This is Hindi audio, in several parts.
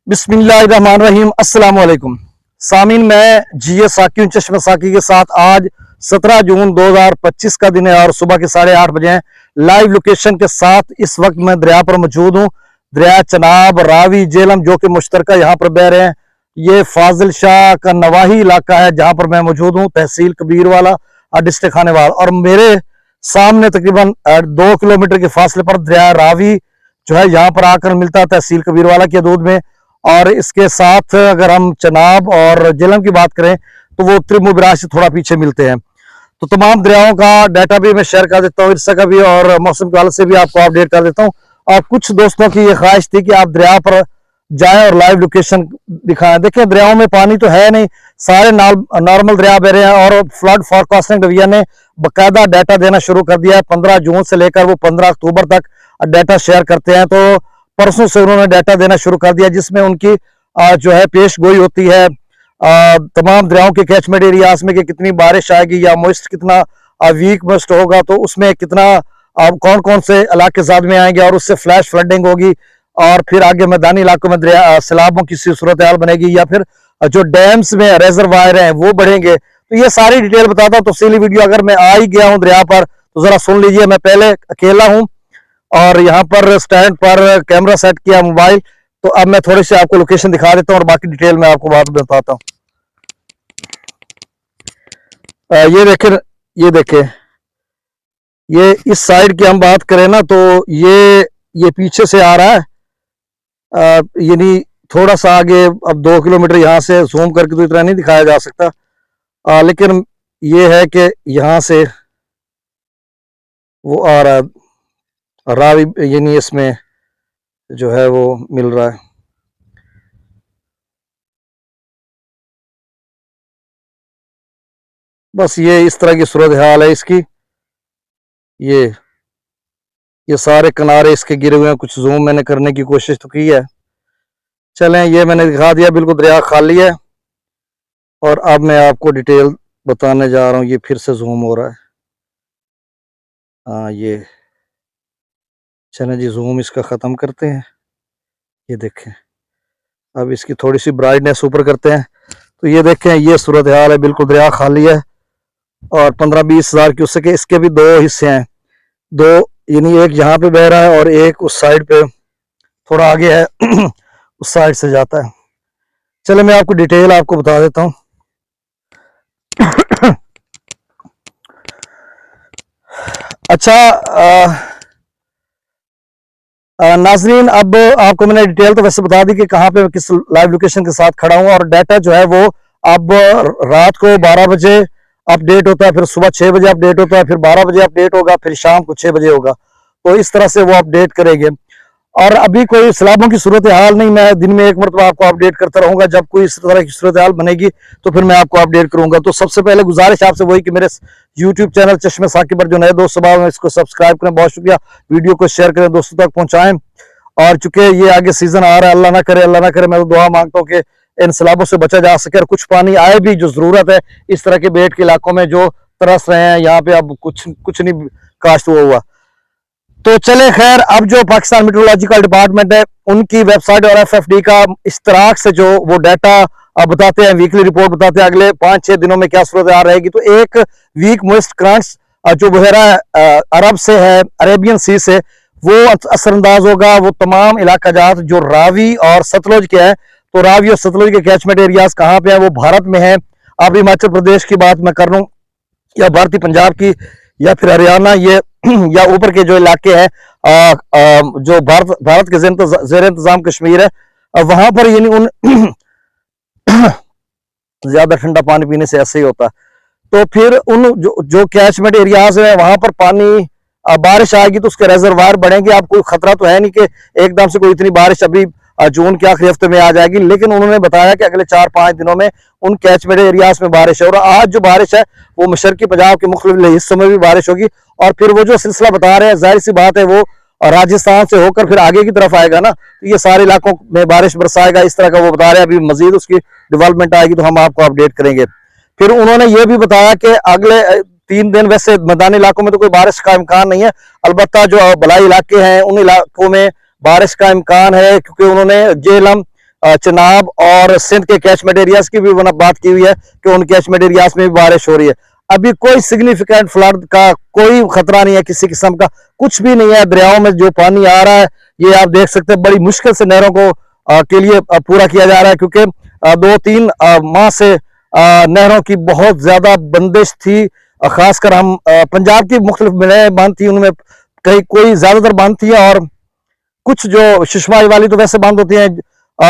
बिस्मिल्लाहिर्रहमानिर्रहीम। अस्सलाम वालेकुम सामीन, मैं जीए साकी चश्मे साकी के साथ आज 17 जून 2025 का दिन है और सुबह के 8:30 बजे हैं। लाइव लोकेशन के साथ इस वक्त मैं दरिया पर मौजूद हूँ। दरिया चनाब, रावी, जेलम जो कि मुश्तरका यहाँ पर बह रहे हैं। ये फाजिल शाह का नवाही इलाका है जहाँ पर मैं मौजूद हूँ, तहसील कबीरवाला और डिस्ट्रिक्ट खानेवाल। और मेरे सामने तकरीबन 2 किलोमीटर के फासले पर दरिया रावी जो है यहाँ पर आकर मिलता है तहसील कबीरवाला के हदूद में। और इसके साथ अगर हम चनाब और जेलम की बात करें तो वो उत्तरी मुबराज से थोड़ा पीछे मिलते हैं। तो तमाम दरियाओं का डाटा भी मैं शेयर कर देता हूँ, इसका भी, और मौसम के हालत से भी आपको अपडेट कर देता हूँ। और कुछ दोस्तों की ये ख्वाहिश थी कि आप दरिया पर जाएं और लाइव लोकेशन दिखाएं। देखिए, दरियाओं में पानी तो है नहीं, सारे नॉर्मल दरिया बह रहे हैं। और फ्लड फोरकास्टिंग डिवीजन ने बाकायदा डाटा देना शुरू कर दिया है। 15 जून से लेकर वो 15 अक्टूबर तक डाटा शेयर करते हैं। तो परसों से उन्होंने डाटा देना शुरू कर दिया, जिसमें उनकी जो है पेश गोई होती है तमाम दरियाओं के कैचमेंट एरियाज में कि कितनी बारिश आएगी या मॉइस्ट कितना वीक मॉइस्ट होगा, तो उसमें कितना कौन कौन से इलाके ज़्यादा में आएंगे और उससे फ्लैश फ्लडिंग होगी। और फिर आगे मैदानी इलाकों में सैलाबों की सूरत हाल बनेगी या फिर जो डैम्स में रेजरवायर हैं वो बढ़ेंगे। तो ये सारी डिटेल बताता हूँ तफसीली वीडियो। अगर मैं आ ही गया हूँ दरिया पर तो जरा सुन लीजिए। मैं पहले अकेला हूँ और यहाँ पर स्टैंड पर कैमरा सेट किया मोबाइल। तो अब मैं थोड़ी सी आपको लोकेशन दिखा देता हूँ और बाकी डिटेल मैं आपको बाद में बताता हूँ। ये देखें, ये इस साइड की हम बात करें ना तो ये पीछे से आ रहा है, यानी थोड़ा सा आगे। अब 2 किलोमीटर यहाँ से जूम करके तो इतना नहीं दिखाया जा सकता, लेकिन ये है कि यहाँ से वो आ रहा है रावी, यानी इसमें जो है वो मिल रहा है। बस ये इस तरह की सूरत हाल है इसकी। ये सारे किनारे इसके गिरे हुए हैं। कुछ जूम मैंने करने की कोशिश तो की है। चलें, ये मैंने दिखा दिया, बिल्कुल दरिया खाली है। और अब मैं आपको डिटेल बताने जा रहा हूँ। ये फिर से जूम हो रहा है। हाँ, ये चलें जी, जूम इसका ख़त्म करते हैं। ये देखें, अब इसकी थोड़ी सी ब्राइटनेस ऊपर करते हैं तो ये देखें, ये सूरत हाल है। बिल्कुल दरिया खाली है और 15-20 हज़ार क्यूसेक के इसके भी 2 हिस्से हैं। दो, यानी एक यहाँ पे बह रहा है और एक उस साइड पे थोड़ा आगे है उस साइड से जाता है। चलो मैं आपको डिटेल आपको बता देता हूँ। अच्छा नाजरीन, अब आपको मैंने डिटेल तो वैसे बता दी कि कहाँ पे किस लाइव लोकेशन के साथ खड़ा हूँ। और डाटा जो है वो अब रात को 12 बजे अपडेट होता है, फिर सुबह 6 बजे अपडेट होता है, फिर 12 बजे अपडेट होगा, फिर शाम को 6 बजे होगा। तो इस तरह से वो अपडेट करेंगे। और अभी कोई सैलाबों की सूरत हाल नहीं, मैं दिन में एक मरतबा आपको अपडेट करता रहूंगा। जब कोई इस तरह की सूरत हाल बनेगी तो फिर मैं आपको अपडेट करूंगा। तो सबसे पहले गुजारिश आपसे वही कि मेरे यूट्यूब चैनल चश्मे साकी पर जो नए दोस्त सबाब हैं इसको सब्सक्राइब करें। बहुत शुक्रिया। वीडियो को शेयर करें, दोस्तों तक पहुंचाएं। और चूंकि ये आगे सीजन आ रहा है, अल्लाह ना करे, मैं तो दुआ मांगता हूँ कि इन सैलाबों से बचा जा सके और कुछ पानी आए भी जो जरूरत है इस तरह के बेट के इलाकों में जो तरस रहे हैं। यहाँ पे अब कुछ नहीं काश्त हुआ। तो चले खैर, अब जो पाकिस्तान मेट्रोलॉजिकल डिपार्टमेंट है उनकी वेबसाइट और FFD का इश्तराक से जो वो डाटा बताते हैं, वीकली रिपोर्ट बताते हैं अगले 5-6 दिनों में क्या सूरत आ रहेगी। तो एक वीक मॉइस्ट करंट्स जो बहरा अरब से है, अरेबियन सी से, वो असरअंदाज होगा। वो तमाम इलाका जात जो रावी और सतलुज के हैं, तो रावी और सतलुज के कैचमेंट एरियाज कहाँ पे है, वो भारत में है। अब हिमाचल प्रदेश की बात मैं कर लूँ या भारतीय पंजाब की या फिर हरियाणा, ये या ऊपर के जो इलाके हैं जो भारत के जेर इंतजाम कश्मीर है, वहां पर यानी उन ज्यादा ठंडा पानी पीने से ऐसे ही होता है। तो फिर उन जो कैचमेंट एरियाज है वहां पर पानी बारिश आएगी तो उसके रेजरवायर बढ़ेंगे। अब कोई खतरा तो है नहीं कि एकदम से कोई इतनी बारिश अभी जून के आखिरी हफ्ते में आ जाएगी, लेकिन उन्होंने बताया कि अगले 4-5 दिनों में उन कैचमेंट एरियाज में बारिश है। और आज जो बारिश है वो मशरकी पंजाब के मुख्तलिफ हिस्सों में भी बारिश होगी। और फिर वो जो सिलसिला बता रहे हैं, जाहिर सी बात है वो राजस्थान से होकर फिर आगे की तरफ आएगा ना, तो ये सारे इलाकों में बारिश बरसाएगा, इस तरह का वो बता रहे हैं। अभी मजीद उसकी डेवलपमेंट आएगी तो हम आपको अपडेट करेंगे। फिर उन्होंने ये भी बताया कि अगले 3 दिन वैसे मैदानी इलाकों में तो कोई बारिश का इम्कान नहीं है, अलबत्ता जो बलाई इलाके हैं उन इलाकों में बारिश का इम्कान है, क्योंकि उन्होंने जेलम चिनाब और सिंध के कैचमेंट एरियाज की भी बात की हुई है कि उन कैचमेंट एरियाज में भी बारिश हो रही है। अभी कोई सिग्निफिकेंट फ्लड का कोई खतरा नहीं है, किसी किस्म का कुछ भी नहीं है। दरियाओं में जो पानी आ रहा है ये आप देख सकते हैं, बड़ी मुश्किल से नहरों को के लिए पूरा किया जा रहा है, क्योंकि 2-3 माह से नहरों की बहुत ज्यादा बंदिश थी। खासकर हम पंजाब की मुख्तलिफ नहरें बंद थी, उनमें कहीं कोई ज्यादातर बंद थी और कुछ जो सुषमाई वाली तो वैसे बंद होती हैं,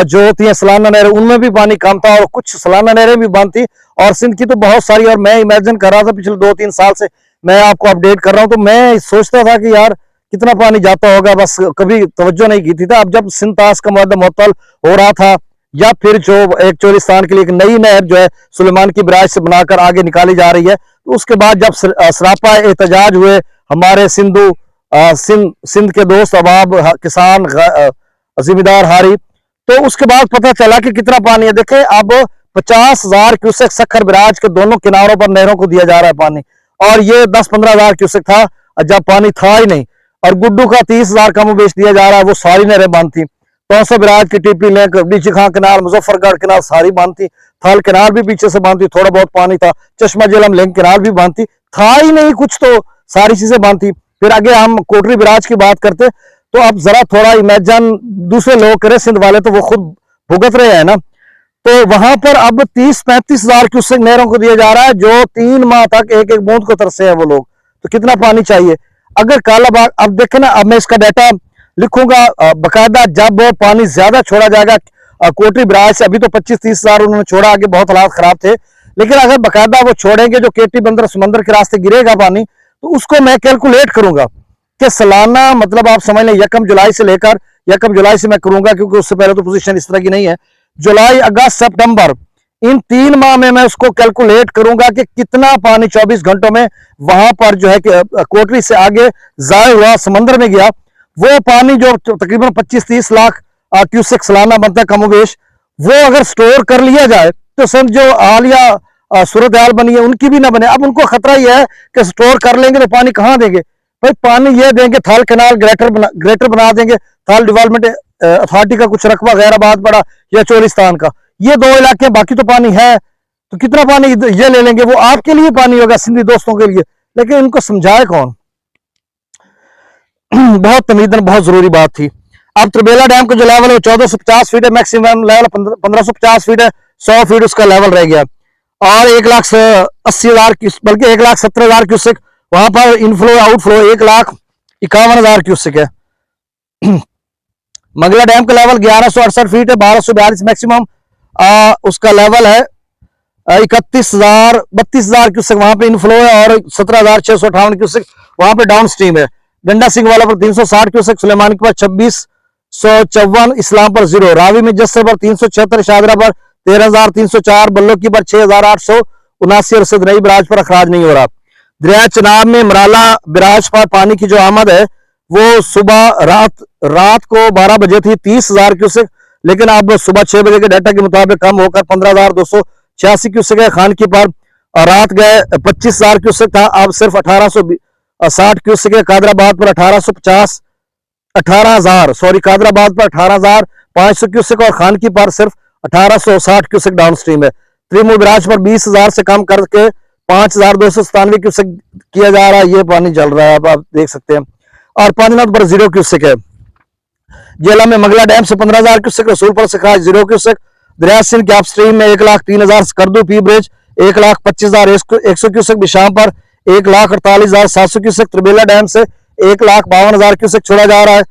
जो होती हैं सालाना नहरें, उनमें भी पानी कम था और कुछ सालाना नहरें भी बंद थी। और सिंध की तो बहुत सारी, और मैं इमेजिन कर रहा था पिछले 2-3 साल से मैं आपको अपडेट कर रहा हूं, तो मैं सोचता था कि यार कितना पानी जाता होगा, बस कभी तवज्जो नहीं की थी। अब जब सिंध तास का मुअत्तल हो रहा था, या फिर जो एक चोलिस्तान के लिए एक नई नहर जो है सुलेमान की बराज से बनाकर आगे निकाली जा रही है, तो उसके बाद जब सरापा एहतजाज हुए हमारे सिंध के दोस्त अबाब किसान जिम्मेदार हारी, तो उसके बाद पता चला कि कितना पानी है। देखें अब 50,000 क्यूसेक सक्खर बराज के दोनों किनारों पर नहरों को दिया जा रहा है पानी, और ये 10-15,000 क्यूसेक था जब पानी था ही नहीं। और गुड्डू का 30,000 कम बेच दिया जा रहा है, वो सारी नहरें बंद थी। तौसा बराज की टीपी लिंक, नीची खां किनार, मुजफ्फरगढ़ किनार सारी बंद थी। थल किनार भी पीछे से बंद थी, थोड़ा बहुत पानी था। चश्मा जेलम लिंक किनार भी बंद थी, था ही नहीं कुछ, तो सारी चीजें बंद थी। फिर आगे हम कोटरी बराज की बात करते, तो अब जरा थोड़ा इमेजिन दूसरे लोग करे, सिंध वाले तो वो खुद भुगत रहे हैं ना। तो वहां पर अब 30-35,000 क्यूसेक नहरों को दिया जा रहा है, जो 3 माह तक एक एक बूंद को तरसे हैं वो लोग। तो कितना पानी चाहिए? अगर कालाबाग, अब देखे ना, अब मैं इसका डाटा लिखूंगा बकायदा, जब पानी ज्यादा छोड़ा जाएगा कोटरी बराज से, अभी तो 25-30,000 उन्होंने छोड़ा, आगे बहुत हालात खराब थे, लेकिन अगर बकायदा वो छोड़ेंगे जो केटी बंदर समंदर के रास्ते गिरेगा पानी, तो उसको मैं कैलकुलेट करूंगा कि सालाना, मतलब आप समझ लें 1 जुलाई से लेकर, 1 जुलाई से मैं करूंगा क्योंकि उससे पहले तो पोजीशन इस तरह की नहीं है, जुलाई, अगस्त, सितंबर, इन 3 माह में मैं उसको कैलकुलेट करूंगा कि कितना पानी 24 घंटों में वहां पर जो है कि कोटरी से आगे जाया हुआ समंदर में गया। वो पानी जो तकरीबन 25-30 लाख क्यूसेक सालाना बनता है कमोबेश, वो अगर स्टोर कर लिया जाए तो समझो हालिया सूरत हाल बनी है उनकी भी ना बने। अब उनको खतरा यह है कि स्टोर कर लेंगे तो पानी कहाँ देंगे भाई? पानी ये देंगे, थाल कैनाल ग्रेटर बना देंगे, थाल डेवलपमेंट अथॉरिटी का कुछ रकबा गैराबाद पड़ा या चोलिस्तान का, ये 2 इलाके, बाकी तो पानी है। तो कितना पानी ये ले लेंगे, वो आपके लिए पानी होगा, सिंधी दोस्तों के लिए, लेकिन इनको समझाए कौन? बहुत तमीदन, बहुत जरूरी बात थी। अब त्रिबेला डैम का जो लेवल है 1450 फीट है, मैक्सिमम लेवल 1550 फीट है, 100 फीट उसका लेवल रह गया। और 1,80,000 बल्कि 1,70,000 क्यूसेक वहां पर इनफ्लो आउटफ्लो 1,51,000 क्यूसेक है। मंगला डैम का लेवल 1168 फीट है, 1242 मैक्सिमम उसका लेवल है। 31,000-32,000 क्यूसेक वहां पे इनफ्लो है और 17,658 क्यूसेक वहां पे डाउन स्ट्रीम है। गंडा सिंह वाला पर 360 क्यूसेक, सुलेमानी के पास 2654, इस्लाम पर 0, रावी में जस्सर पर 376, शादरा पर 13,304, बल्लो की पर 6,879 और सदनई बराज पर अखराज नहीं हो रहा। दरिया चनाब में मराला बराज पर पानी की जो आमद है वो सुबह रात को 12 बजे थी 30,000 क्यूसेक, लेकिन अब सुबह 6 बजे के डाटा के मुताबिक कम होकर 15,286 क्यूसेक है। खान की पर रात गए 25,000 क्यूसेक था, अब सिर्फ 1,860 क्यूसेक है। कादराबाद पर 18,000 कादराबाद पर 18,500 क्यूसेक और खान की पर सिर्फ 1,860 क्यूसेक डाउन स्ट्रीम है। त्रिमूल बराज पर 20,000 से कम करके 5,297 क्यूसेक किया जा रहा है, ये पानी चल रहा है, अब आप देख सकते हैं। और पानीनाथ पर 0 क्यूसेक है। जेला में मंगला डैम से 15,000 क्यूसेक, रसूलपुर से खास 0 क्यूसेक। दरिया सिंध के अपस्ट्रीम में 1,03,000, करदू पी ब्रिज 1,25,100 क्यूसेक, बिशाम पर 1,48,700 क्यूसेक, त्रिबेला डैम से 1,52,000 क्यूसेक छोड़ा जा रहा है।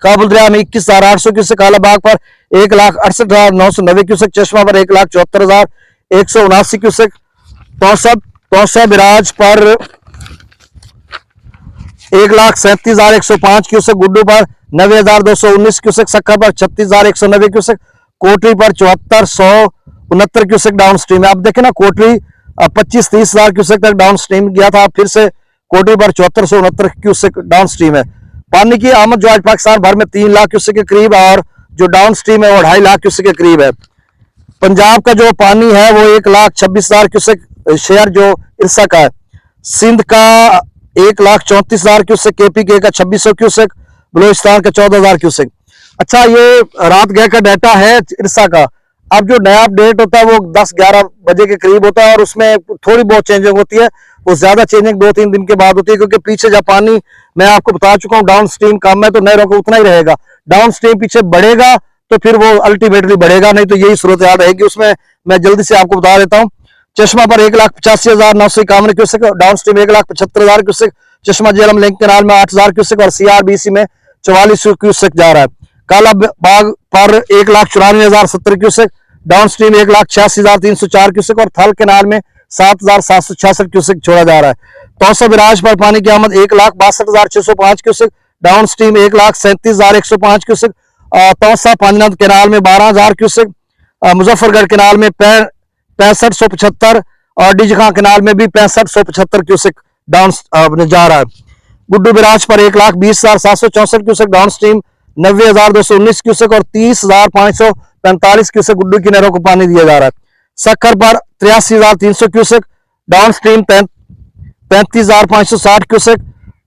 काबुल दरिया में 21,800 क्यूसेक, कालाबाग पर 1,68,990 क्यूसेक, चश्मा पर 1,74,179 क्यूसेक, तौसा बिराज पर 1,37,105 क्यूसेक, गुड्डू पर 90,219 क्यूसेक, सक्खर पर 36,190 क्यूसेक, कोटरी पर 74,169 क्यूसेक डाउन स्ट्रीम है। अब देखें ना, कोटरी 25-30,000 क्यूसेक तक डाउन स्ट्रीम गया था, फिर से कोटरी पर 74,169 क्यूसेक डाउन स्ट्रीम है। पानी की आमद जो आज पाकिस्तान भर में 3 लाख क्यूसेक के करीब और जो डाउन स्ट्रीम है वो 2.5 लाख क्यूसेक के करीब है। पंजाब का जो पानी है वो 1,26,000 क्यूसेक शेयर जो इरसा का है। सिंध का 1,34,000 क्यूसेक, केपी के का 2,600 क्यूसेक, बलोचिस्तान का 14,000 क्यूसेक। अच्छा, ये रात गए का डाटा है इरसा का। अब जो नया अपडेट होता है वो 10-11 बजे के करीब होता है और उसमें थोड़ी बहुत चेंजिंग होती है। वो ज्यादा चेंजिंग 2-3 दिन के बाद होती है, क्योंकि पीछे जब पानी, मैं आपको बता चुका हूँ, डाउन स्ट्रीम कम है तो नहरों को उतना ही रहेगा। डाउन स्ट्रीम पीछे बढ़ेगा तो फिर वो अल्टीमेटली बढ़ेगा, नहीं तो यही सूरत हाल रहेगी उसमें। मैं जल्दी से आपको बता देता हूँ। चश्मा पर 1,85,951 क्यूसेक, डाउन स्ट्रीम 1,75,000 क्यूसेक, चश्मा झेलम लिंक कैनाल में 8,000 क्यूसेक और सीआरबीसी में 44 क्यूसेक जा रहा है। काला बाग पर 1,94,070 क्यूसेक, डाउन स्ट्रीम 1,86,304 क्यूसेक और थल कैनाल में 7,766 क्यूसेक छोड़ा जा रहा है। तौसा बिराज पर पानी की आमद 1,62,605 cusec, down stream 1,37,105 cusec, Taunsa Panjnad canal में 12,000 क्यूसेक, मुजफ्फरगढ़ कैनाल में 65,175 और डिजखा कैनाल में भी 65,175 क्यूसेक डाउन जा रहा है। गुड्डू बिराज पर 1,20,764 क्यूसेक, डाउन स्ट्रीम 90,219 क्यूसेक और 30,545 क्यूसेक गुड्डू की नहरों को पानी दिया जा रहा है। सक्कर पर 83,300 क्यूसेक, डाउन स्ट्रीम 35,560 क्यूसेक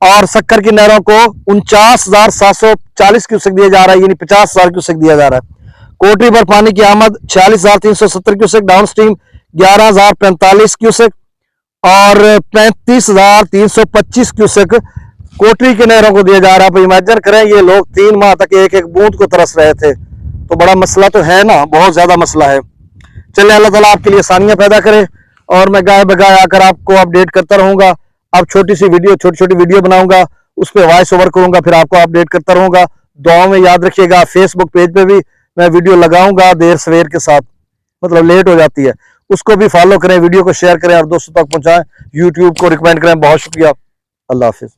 और सक्कर की नहरों को 49,740 क्यूसेक दिया जा रहा है, यानी 50,000 क्यूसेक दिया जा रहा है। कोटरी पर पानी की आमद 46,370 क्यूसेक, डाउन स्ट्रीम 11,045 क्यूसेक और 35,325 क्यूसेक कोटरी के नहरों को दिया जा रहा है। तो इमेजिन करें, ये लोग 3 माह तक एक एक बूंद को तरस रहे थे, तो बड़ा मसला तो है ना, बहुत ज्यादा मसला है। चलिए, अल्लाह ताला आपके लिए आसानियां पैदा करे और मैं गाय बगाए आकर आपको अपडेट करता रहूंगा। अब छोटी छोटी वीडियो बनाऊंगा, उस पर वॉइस ओवर करूंगा, फिर आपको अपडेट करता रहूंगा। दुआओं में याद रखिएगा। फेसबुक पेज पे भी मैं वीडियो लगाऊंगा देर सवेर के साथ, मतलब लेट हो जाती है, उसको भी फॉलो करें, वीडियो को शेयर करें और दोस्तों तक पहुंचाएं। यूट्यूब को रिकमेंड करें। बहुत शुक्रिया। अल्लाह हाफिज।